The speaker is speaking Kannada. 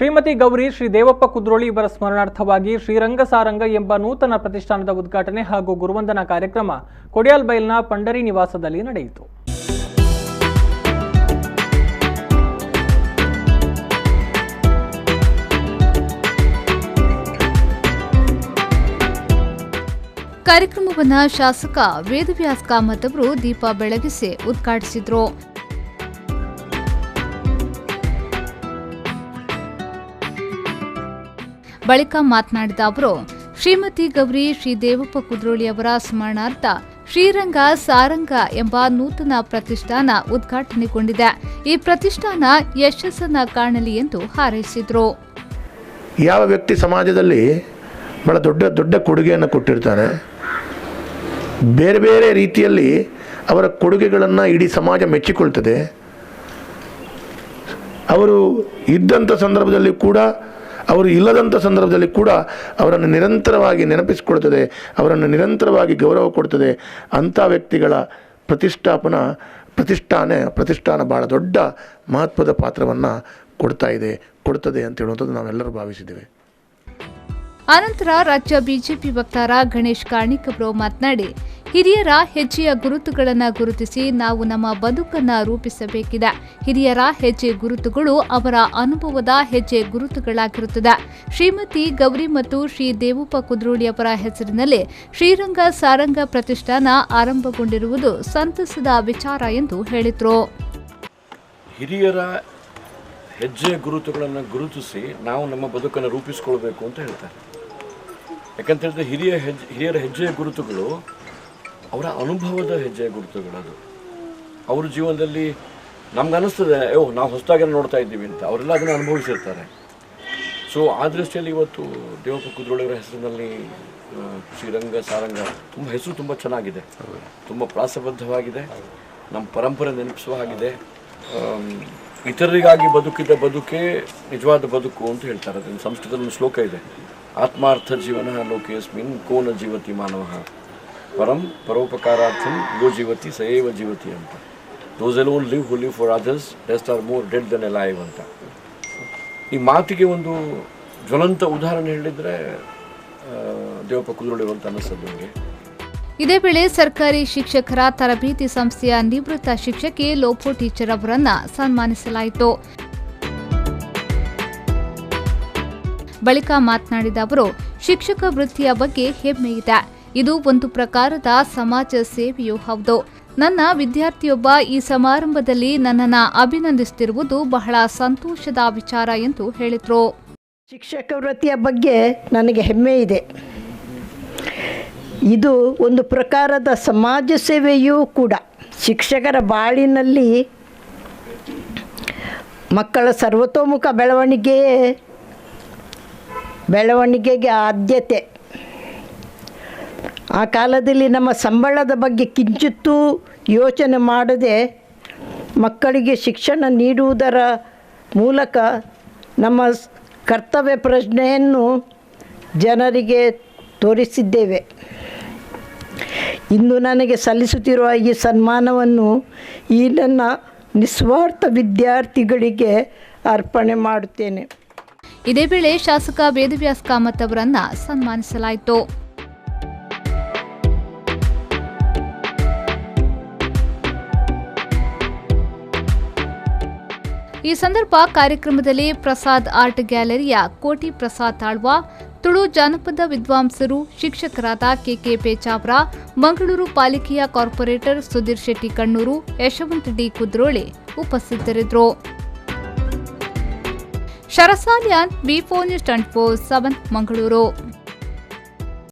ಶ್ರೀಮತಿ ಗೌರಿ ಶ್ರೀ ದೇವಪ್ಪ ಕುದ್ರೋಳಿ ಇವರ ಸ್ಮರಣಾರ್ಥವಾಗಿ ಶ್ರೀರಂಗ ಸಾರಂಗ ಎಂಬ ನೂತನ ಪ್ರತಿಷ್ಠಾನದ ಉದ್ಘಾಟನೆ ಹಾಗೂ ಗುರುವಂದನಾ ಕಾರ್ಯಕ್ರಮ ಕೊಡಿಯಾಲ್ಬೈಲ್ನ ಪಂಡರಿ ನಿವಾಸದಲ್ಲಿ ನಡೆಯಿತು. ಕಾರ್ಯಕ್ರಮವನ್ನು ಶಾಸಕ ವೇದವ್ಯಾಸ್ ಕಾಮತ್ ಅವರು ದೀಪ ಬೆಳಗಿಸಿ ಉದ್ಘಾಟಿಸಿದರು. ಬಳಿಕ ಮಾತನಾಡಿದ ಅವರು, ಶ್ರೀಮತಿ ಗೌರಿ ಶ್ರೀ ದೇವಪ್ಪ ಕುದ್ರೋಳಿ ಅವರ ಸ್ಮರಣಾರ್ಥ ಶ್ರೀರಂಗ ಸಾರಂಗ ಎಂಬ ನೂತನ ಪ್ರತಿಷ್ಠಾನ ಉದ್ಘಾಟನೆಗೊಂಡಿದೆ. ಈ ಪ್ರತಿಷ್ಠಾನ ಯಶಸ್ಸನ್ನ ಕಾಣಲಿ ಎಂದು ಹಾರೈಸಿದರು. ಯಾವ ವ್ಯಕ್ತಿ ಸಮಾಜದಲ್ಲಿ ಬಹಳ ದೊಡ್ಡ ಕೊಡುಗೆಯನ್ನು ಕೊಟ್ಟಿರ್ತಾರೆ, ಬೇರೆ ಬೇರೆ ರೀತಿಯಲ್ಲಿ ಅವರ ಕೊಡುಗೆಗಳನ್ನು ಇಡೀ ಸಮಾಜ ಮೆಚ್ಚಿಕೊಳ್ತದೆ. ಅವರು ಇದ್ದಂಥ ಸಂದರ್ಭದಲ್ಲಿ ಕೂಡ, ಅವರು ಇಲ್ಲದಂಥ ಸಂದರ್ಭದಲ್ಲಿ ಕೂಡ ಅವರನ್ನು ನಿರಂತರವಾಗಿ ನೆನಪಿಸಿಕೊಳ್ತದೆ, ಅವರನ್ನು ನಿರಂತರವಾಗಿ ಗೌರವ ಕೊಡ್ತದೆ. ಅಂಥ ವ್ಯಕ್ತಿಗಳ ಪ್ರತಿಷ್ಠಾನ ಭಾಳ ದೊಡ್ಡ ಮಹತ್ವದ ಪಾತ್ರವನ್ನು ಕೊಡ್ತದೆ ಅಂತ ಹೇಳುವಂಥದ್ದು ನಾವೆಲ್ಲರೂ ಭಾವಿಸಿದ್ದೇವೆ. ಅನಂತರ ರಾಜ್ಯ ಬಿಜೆಪಿ ವಕ್ತಾರ ಗಣೇಶ್ ಕಾರ್ಣಿಕ್ ಅವರು ಮಾತನಾಡಿ, ಹಿರಿಯರ ಹೆಜ್ಜೆಯ ಗುರುತುಗಳನ್ನು ಗುರುತಿಸಿ ನಾವು ನಮ್ಮ ಬದುಕನ್ನು ರೂಪಿಸಬೇಕಿದೆ. ಹಿರಿಯರ ಹೆಜ್ಜೆ ಗುರುತುಗಳು ಅವರ ಅನುಭವದ ಹೆಜ್ಜೆ ಗುರುತುಗಳಾಗಿರುತ್ತದೆ. ಶ್ರೀಮತಿ ಗೌರಿ ಮತ್ತು ಶ್ರೀ ದೇವಪ್ಪ ಕುದ್ರೋಳಿ ಅವರ ಹೆಸರಿನಲ್ಲಿ ಶ್ರೀರಂಗ ಸಾರಂಗ ಪ್ರತಿಷ್ಠಾನ ಆರಂಭಗೊಂಡಿರುವುದು ಸಂತಸದ ವಿಚಾರ ಎಂದು ಹೇಳಿದರು. ಹಿರಿಯರ ಹೆಜ್ಜೆ ಗುರುತುಗಳನ್ನು ಗುರುತಿಸಿ ನಾವು ನಮ್ಮ ಬದುಕನ್ನು ರೂಪಿಸಿಕೊಳ್ಬೇಕು ಅಂತ ಹೇಳ್ತಾರೆ. ಯಾಕಂತ ಹೇಳಿದ್ರೆ ಹಿರಿಯರ ಹೆಜ್ಜೆಯ ಗುರುತುಗಳು ಅವರ ಅನುಭವದ ಹೆಜ್ಜೆಯ ಗುರುತುಗಳದು. ಅವ್ರ ಜೀವನದಲ್ಲಿ ನಮ್ಗೆ ಅನ್ನಿಸ್ತದೆ, ನಾವು ಹೊಸದಾಗಿ ನೋಡ್ತಾ ಇದ್ದೀವಿ ಅಂತ. ಅವರೆಲ್ಲ ಅದನ್ನು ಅನುಭವಿಸಿರ್ತಾರೆ. ಸೊ ಆ ದೃಷ್ಟಿಯಲ್ಲಿ ಇವತ್ತು ದೇವಪ್ಪ ಕುದ್ರೋಳಿ ಅವರ ಹೆಸರಿನಲ್ಲಿ ಶ್ರೀರಂಗ ಸಾರಂಗ ಹೆಸರು ತುಂಬ ಚೆನ್ನಾಗಿದೆ, ತುಂಬ ಪ್ರಾಸಬದ್ಧವಾಗಿದೆ, ನಮ್ಮ ಪರಂಪರೆ ನೆನಪಿಸುವ ಹಾಗಿದೆ. ಇತರರಿಗಾಗಿ ಬದುಕಿದ ಬದುಕೇ ನಿಜವಾದ ಬದುಕು ಅಂತ ಹೇಳ್ತಾರೆ. ಅದನ್ನು ಸಂಸ್ಕೃತದಲ್ಲಿ ಒಂದು ಶ್ಲೋಕ ಇದೆ, ಆತ್ಮಾರ್ಥ ಜೀವನ ಲೋಕೇಸ್ಮಿನ್ ಕೋನ ಜೀವತಿ ಮಾನವ ಪರೋಪಕಾರಾರ್ಥಂ ಯೋ ಜೀವತಿ ಸಯೇವ ಜೀವತಿ ಅಂತ. Those alone live who live for others, rest are more dead than alive ಅಂತ. ಈ ಮಾತಿಗೆ ಒಂದು ಜ್ವಲಂತ ಉದಾಹರಣೆ ಹೇಳಿದರೆ ದೇವಪ್ಪ ಕುದ್ರೋಳಿ ಅಂತ ಅನ್ನಿಸ್ತದೆ ನನಗೆ. ಇದೇ ವೇಳೆ ಸರ್ಕಾರಿ ಶಿಕ್ಷಕರ ತರಬೇತಿ ಸಂಸ್ಥೆಯ ನಿವೃತ್ತ ಶಿಕ್ಷಕಿ ಲೋಪೋ ಟೀಚರ್ ಅವರನ್ನ ಸನ್ಮಾನಿಸಲಾಯಿತು. ಬಳಿಕ ಮಾತನಾಡಿದ ಅವರು, ಶಿಕ್ಷಕ ವೃತ್ತಿಯ ಬಗ್ಗೆ ಹೆಮ್ಮೆ ಇದೆ. ಇದು ಒಂದು ಪ್ರಕಾರದ ಸಮಾಜ ಸೇವೆಯೂ ಹೌದು. ನನ್ನ ವಿದ್ಯಾರ್ಥಿಯೊಬ್ಬ ಈ ಸಮಾರಂಭದಲ್ಲಿ ನನ್ನನ್ನು ಅಭಿನಂದಿಸುತ್ತಿರುವುದು ಬಹಳ ಸಂತೋಷದ ವಿಚಾರ ಎಂದು ಹೇಳಿದರು. ಶಿಕ್ಷಕ ವೃತ್ತಿಯ ಬಗ್ಗೆ ನನಗೆ ಹೆಮ್ಮೆ ಇದೆ. ಇದು ಒಂದು ಪ್ರಕಾರದ ಸಮಾಜ ಸೇವೆಯೂ ಕೂಡ. ಶಿಕ್ಷಕರ ಬಾಳಿನಲ್ಲಿ ಮಕ್ಕಳ ಸರ್ವತೋಮುಖ ಬೆಳವಣಿಗೆಗೆ ಆದ್ಯತೆ. ಆ ಕಾಲದಲ್ಲಿ ನಮ್ಮ ಸಂಬಳದ ಬಗ್ಗೆ ಕಿಂಚಿತ್ತೂ ಯೋಚನೆ ಮಾಡದೆ ಮಕ್ಕಳಿಗೆ ಶಿಕ್ಷಣ ನೀಡುವುದರ ಮೂಲಕ ನಮ್ಮ ಕರ್ತವ್ಯ ಪ್ರಜ್ಞೆಯನ್ನು ಜನರಿಗೆ ತೋರಿಸಿದ್ದೇವೆ. ಇಂದು ನನಗೆ ಸಲ್ಲಿಸುತ್ತಿರುವ ಈ ಸನ್ಮಾನವನ್ನು ಈ ನನ್ನ ನಿಸ್ವಾರ್ಥ ವಿದ್ಯಾರ್ಥಿಗಳಿಗೆ ಅರ್ಪಣೆ ಮಾಡುತ್ತೇನೆ. ಇದೇ ವೇಳೆ ಶಾಸಕ ವೇದವ್ಯಾಸ್ ಕಾಮತ್ ಅವರನ್ನ ಸನ್ಮಾನಿಸಲಾಯಿತು. ಈ ಸಂದರ್ಭ ಕಾರ್ಯಕ್ರಮದಲ್ಲಿ ಪ್ರಸಾದ್ ಆರ್ಟ್ ಗ್ಯಾಲರಿಯ ಕೋಟಿ ಪ್ರಸಾದ್ ತಾಳ್ವಾ, ತುಳು ಜಾನಪದ ವಿದ್ವಾಂಸರು, ಶಿಕ್ಷಕರಾದ ಕೆಕೆ ಪೇಚಾವ್ರ, ಮಂಗಳೂರು ಪಾಲಿಕೆಯ ಕಾರ್ಪೊರೇಟರ್ ಸುಧೀರ್ ಶೆಟ್ಟಿ ಕಣ್ಣೂರು, ಯಶವಂತ್ ಡಿ ಕುದ್ರೋಳಿ ಉಪಸ್ಥಿತರಿದ್ದರು. ಶರಸಾಲಿಯಾನ್, ವಿ4 ನ್ಯೂಸ್ 24/7 ಮಂಗಳೂರು.